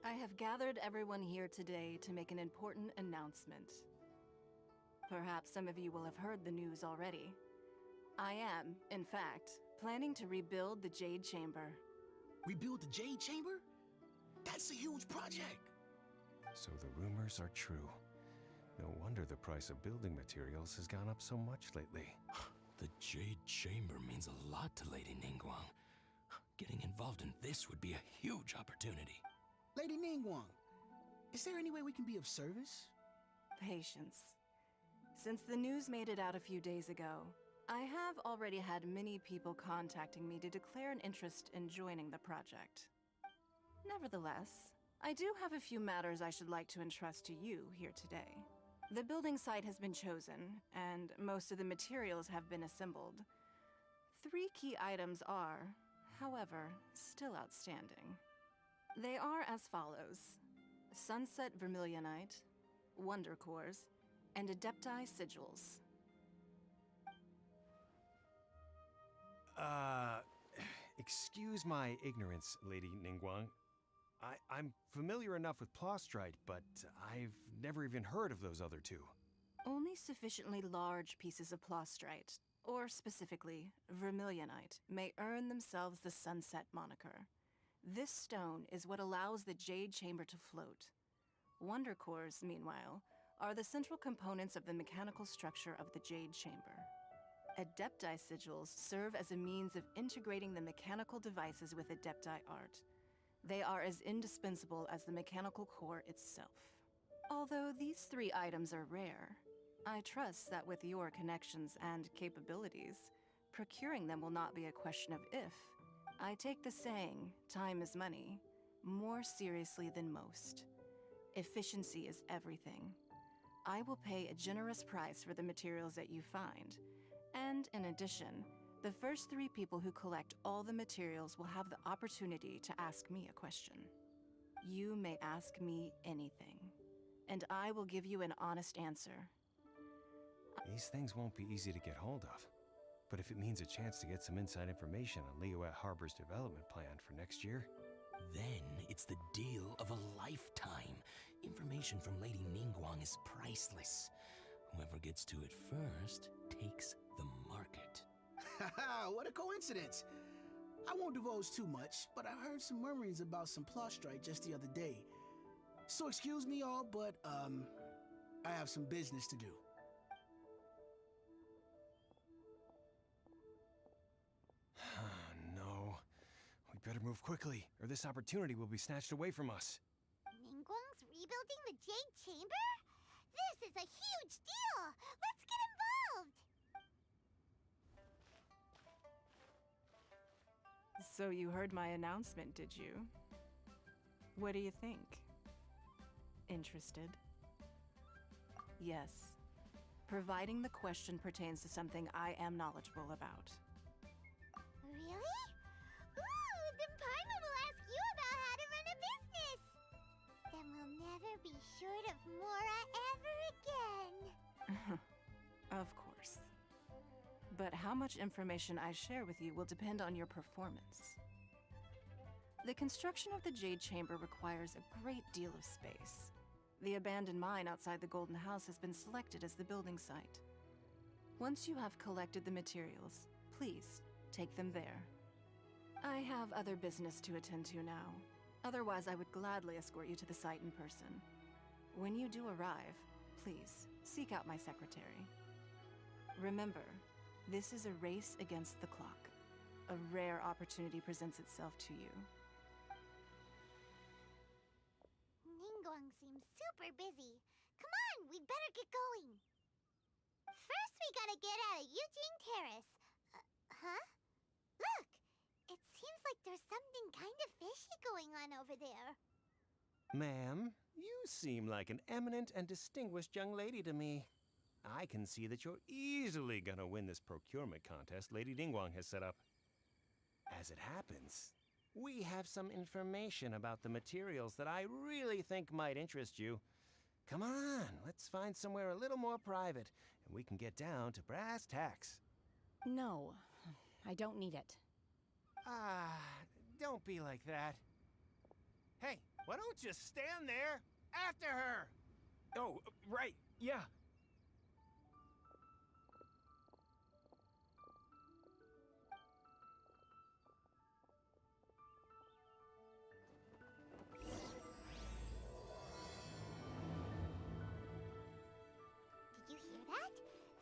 I have gathered everyone here today to make an important announcement. Perhaps some of you will have heard the news already. I am, in fact, planning to rebuild the Jade Chamber. Rebuild the Jade Chamber? That's a huge project! So the rumors are true. No wonder the price of building materials has gone up so much lately. The Jade Chamber means a lot to Lady Ningguang. Getting involved in this would be a huge opportunity. Lady Ningguang, is there any way we can be of service? Patience. Since the news made it out a few days ago, I have already had many people contacting me to declare an interest in joining the project. Nevertheless, I do have a few matters I should like to entrust to you here today. The building site has been chosen, and most of the materials have been assembled. 3 key items are, however, still outstanding. They are as follows: sunset vermilionite, wonder cores, and adepti sigils. Excuse my ignorance, Lady Ningguang. I'm familiar enough with plastrite, but I've never even heard of those other 2. Only sufficiently large pieces of plastrite, or specifically vermilionite, may earn themselves the sunset moniker. This stone is what allows the Jade Chamber to float. Wonder cores, meanwhile, are the central components of the mechanical structure of the Jade Chamber. Adepti sigils serve as a means of integrating the mechanical devices with adepti art. They are as indispensable as the mechanical core itself. Although these 3 items are rare, I trust that with your connections and capabilities, procuring them will not be a question of if. I take the saying, time is money, more seriously than most. Efficiency is everything. I will pay a generous price for the materials that you find, and in addition, the first 3 people who collect all the materials will have the opportunity to ask me a question. You may ask me anything, and I will give you an honest answer. These things won't be easy to get hold of. But if it means a chance to get some inside information on Liyue Harbor's development plan for next year... Then it's the deal of a lifetime. Information from Lady Ningguang is priceless. Whoever gets to it first takes the market. Haha, what a coincidence! I won't divulge too much, but I heard some murmurings about some plastrite just the other day. So excuse me all, but, I have some business to do. No. We better move quickly, or this opportunity will be snatched away from us. Ningguang's rebuilding the Jade Chamber? This is a huge deal! Let's get involved! So you heard my announcement, did you? What do you think? Interested? Yes. Providing the question pertains to something I am knowledgeable about. Really? Ooh, then Paimon will ask you about how to run a business! Then we'll never be short of Mora ever again! Of course. But how much information I share with you will depend on your performance. The construction of the Jade Chamber requires a great deal of space. The abandoned mine outside the Golden House has been selected as the building site. Once you have collected the materials, please take them there. I have other business to attend to now. Otherwise, I would gladly escort you to the site in person. When you do arrive, please seek out my secretary. Remember, this is a race against the clock. A rare opportunity presents itself to you. Ningguang seems super busy. Come on, we'd better get going. First, we gotta get out of Eugene Terrace. Huh? Look! It seems like there's something kind of fishy going on over there. Ma'am, you seem like an eminent and distinguished young lady to me. I can see that you're easily gonna win this procurement contest Lady Ningguang has set up. As it happens, we have some information about the materials that I really think might interest you. Come on, let's find somewhere a little more private, and we can get down to brass tacks. No, I don't need it. Don't be like that. Hey, why don't you stand there? After her! Oh, right, yeah. Did you hear that?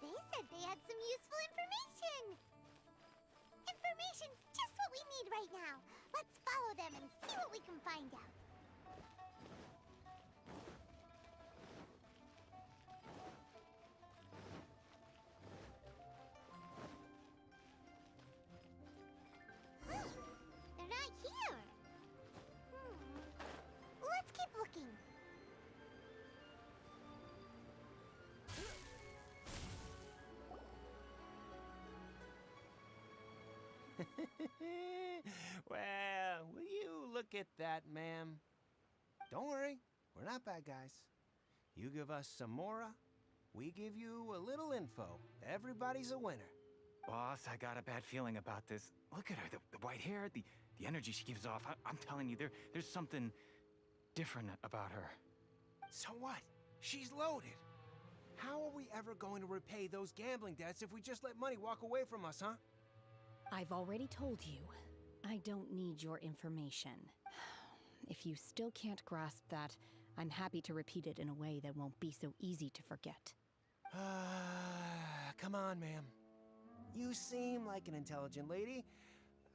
They said they had some useful information. Information's just what we need right now. Let's follow them and see what we can find out. Huh, they're not here. Let's keep looking. Well, will you look at that, ma'am? Don't worry, we're not bad guys. You give us some mora, we give you a little info. Everybody's a winner. Boss, I got a bad feeling about this. Look at her, the white hair, the energy she gives off. I'm telling you, there's something different about her. So what? She's loaded. How are we ever going to repay those gambling debts if we just let money walk away from us, huh? I've already told you, I don't need your information. If you still can't grasp that, I'm happy to repeat it in a way that won't be so easy to forget. Come on, ma'am. You seem like an intelligent lady.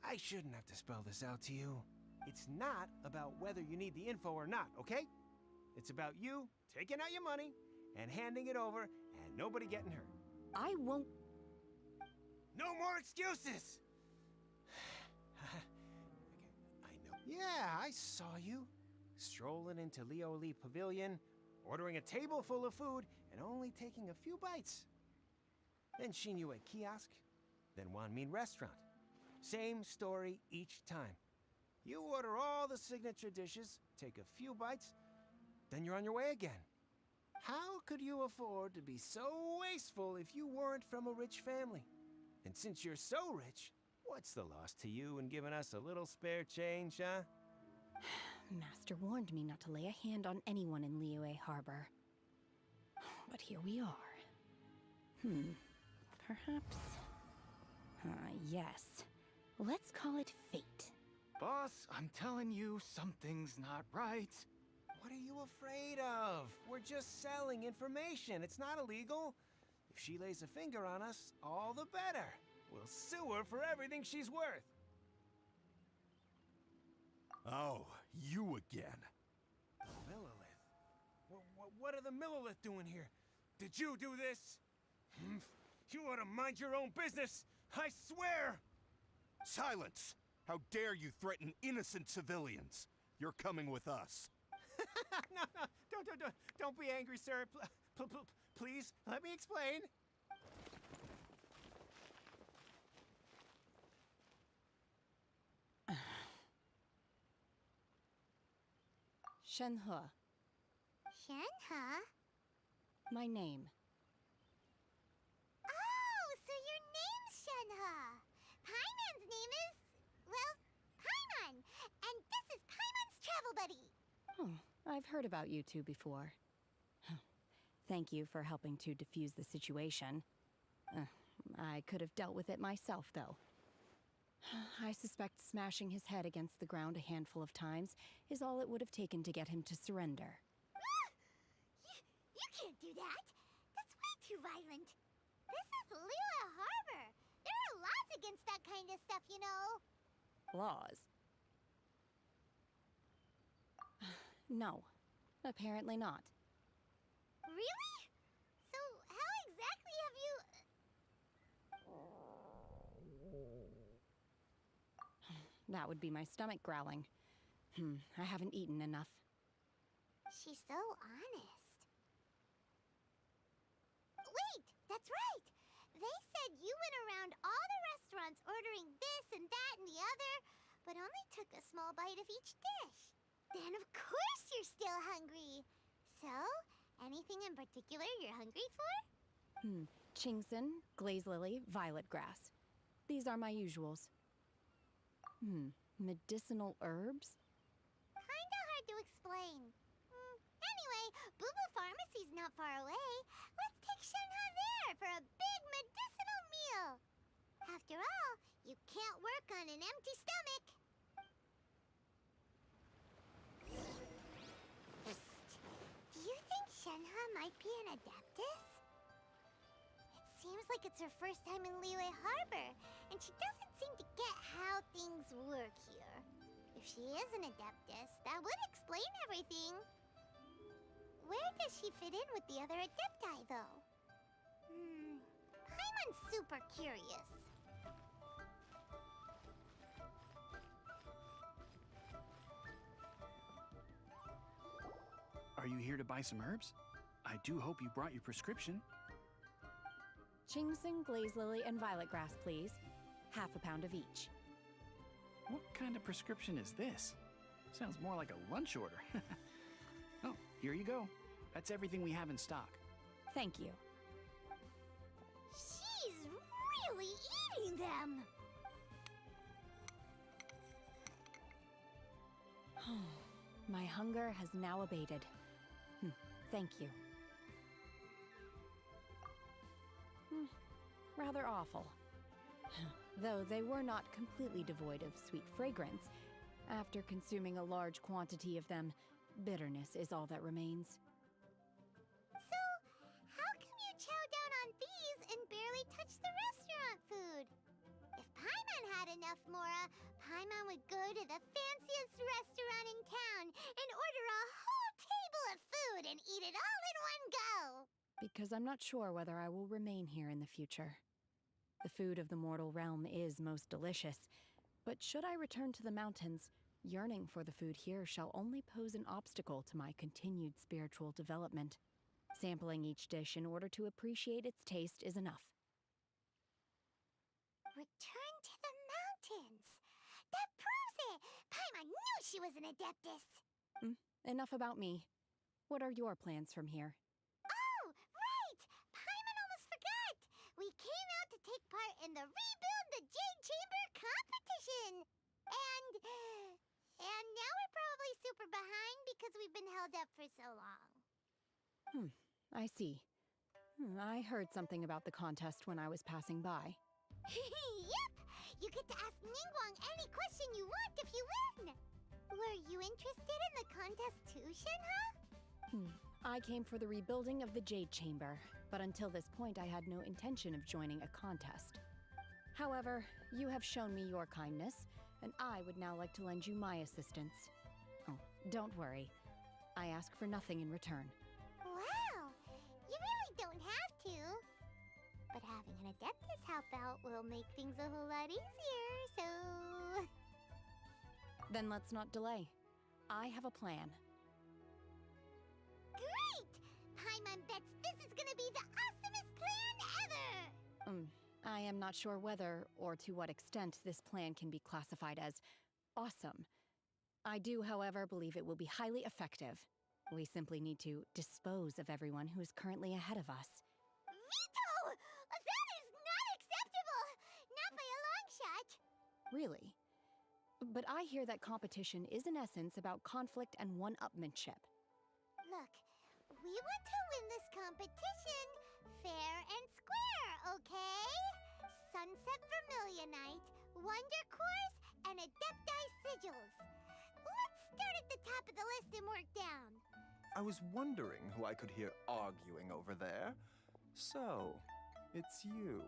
I shouldn't have to spell this out to you. It's not about whether you need the info or not, okay? It's about you taking out your money and handing it over and nobody getting hurt. I won't... No more excuses! I know. Yeah, I saw you. Strolling into Leo Lee Pavilion, ordering a table full of food, and only taking a few bites. Then Shinyu at kiosk, then Wanmin restaurant. Same story each time. You order all the signature dishes, take a few bites, then you're on your way again. How could you afford to be so wasteful if you weren't from a rich family? And since you're so rich, what's the loss to you in giving us a little spare change, huh? Master warned me not to lay a hand on anyone in Liyue Harbor. But here we are. Perhaps... yes. Let's call it fate. Boss, I'm telling you, something's not right. What are you afraid of? We're just selling information. It's not illegal. If she lays a finger on us, all the better. We'll sue her for everything she's worth. Oh, you again. The Millilith? What are the Millilith doing here? Did you do this? You ought to mind your own business. I swear! Silence! How dare you threaten innocent civilians? You're coming with us. No, don't be angry, sir. Please, let me explain. Shenhe, Shenhe? my name. Oh, so your name's Shenhe. Paimon's name is, well, Paimon. And this is Paimon's travel buddy. Oh, I've heard about you two before. Thank you for helping to defuse the situation. I could have dealt with it myself, though. I suspect smashing his head against the ground a handful of times is all it would have taken to get him to surrender. You can't do that. That's way too violent. This is Liyue Harbor. There are laws against that kind of stuff, you know. Laws? No, apparently not. Really? So how exactly have you... That would be my stomach growling. I haven't eaten enough. She's so honest. Wait, that's right. They said you went around all the restaurants ordering this and that and the other, but only took a small bite of each dish. Then of course you're still hungry. So, anything in particular you're hungry for? Chingson, glaze lily, violet grass. These are my usuals. Medicinal herbs? Kinda hard hard to explain. Anyway, Boo Boo Pharmacy's not far away. Let's take Shenhe there for a big medicinal meal. After all, you can't work on an empty stomach. Psst. Do you think Shenhe might be an adeptus? It seems like it's her first time in Liyue Harbor, and she doesn't seem to get how things work here. If she is an adeptus, that would explain everything. Where does she fit in with the other adepti, though? Paimon's super curious. Are you here to buy some herbs? I do hope you brought your prescription. Ginseng, glaze lily, and violet grass, please. Half a pound of each. What kind of prescription is this? Sounds more like a lunch order. Oh, here you go. That's everything we have in stock. Thank you. She's really eating them! My hunger has now abated. Thank you. Rather awful. Though they were not completely devoid of sweet fragrance. After consuming a large quantity of them, bitterness is all that remains. So, how come you chow down on these and barely touch the restaurant food? If Paimon had enough Mora, Paimon would go to the fanciest restaurant in town and order a whole table of food and eat it all in one go. Because I'm not sure whether I will remain here in the future. The food of the mortal realm is most delicious, but should I return to the mountains, yearning for the food here shall only pose an obstacle to my continued spiritual development. Sampling each dish in order to appreciate its taste is enough. Return to the mountains. That proves it! Paimon knew she was an adeptus. Enough about me. What are your plans from here? Oh, right! Paimon almost forgot! We came out to take part in the Rebuild the Jade Chamber competition! And now we're probably super behind because we've been held up for so long. I see. I heard something about the contest when I was passing by. Yep! You get to ask Ningguang any question you want if you win! Were you interested in the contest too, Shenhe? I came for the rebuilding of the Jade Chamber, but until this point I had no intention of joining a contest. However, you have shown me your kindness, and I would now like to lend you my assistance. Oh, don't worry. I ask for nothing in return. Wow! You really don't have to. But having an adeptus help out will make things a whole lot easier, so... Then let's not delay. I have a plan. Great! Paimon bets this is gonna be the awesomest plan ever! I am not sure whether or to what extent this plan can be classified as awesome. I do, however, believe it will be highly effective. We simply need to dispose of everyone who is currently ahead of us. Veto! That is not acceptable! Not by a long shot! Really? But I hear that competition is in essence about conflict and one-upmanship. Look, we want to win this competition fair and square, okay? Sunset Vermilionite, Wonder Cores, and Adepti Sigils. Let's start at the top of the list and work down. I was wondering who I could hear arguing over there. So, it's you.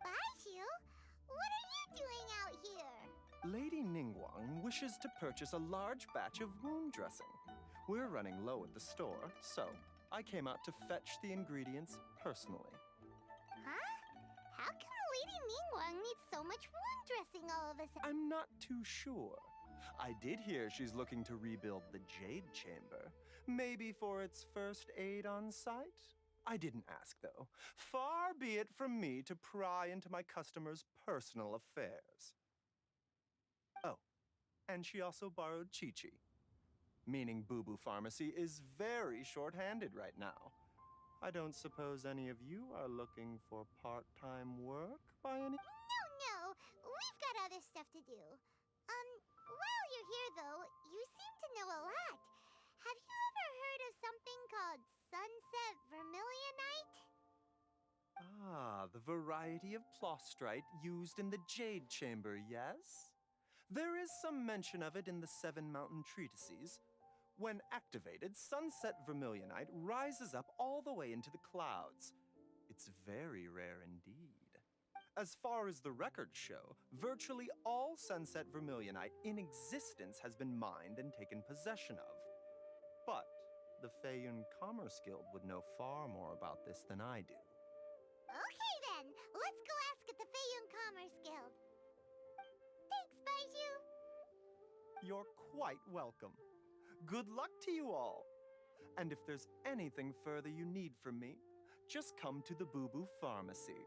Baishu, what are you doing out here? Lady Ningguang wishes to purchase a large batch of wound dressing. We're running low at the store, so I came out to fetch the ingredients personally. Huh? How come Lady Ningguang needs so much wound dressing all of a sudden? I'm not too sure. I did hear she's looking to rebuild the Jade Chamber. Maybe for its first aid on site? I didn't ask, though. Far be it from me to pry into my customers' personal affairs. Oh, and she also borrowed Chi-Chi. Meaning Boo Boo Pharmacy is very short-handed right now. I don't suppose any of you are looking for part-time work by any... No, we've got other stuff to do. While you're here, though, you seem to know a lot. Have you ever heard of something called sunset vermilionite? Ah, the variety of plostrite used in the Jade Chamber, yes? There is some mention of it in the Seven Mountain Treatises. When activated, sunset vermilionite rises up all the way into the clouds. It's very rare indeed. As far as the records show, virtually all sunset vermilionite in existence has been mined and taken possession of. But the Feiyun Commerce Guild would know far more about this than I do. Okay, then. Let's go ask at the Feiyun Commerce Guild. Thanks, Baiju. You're quite welcome. Good luck to you all. And if there's anything further you need from me, just come to the Boo Boo Pharmacy.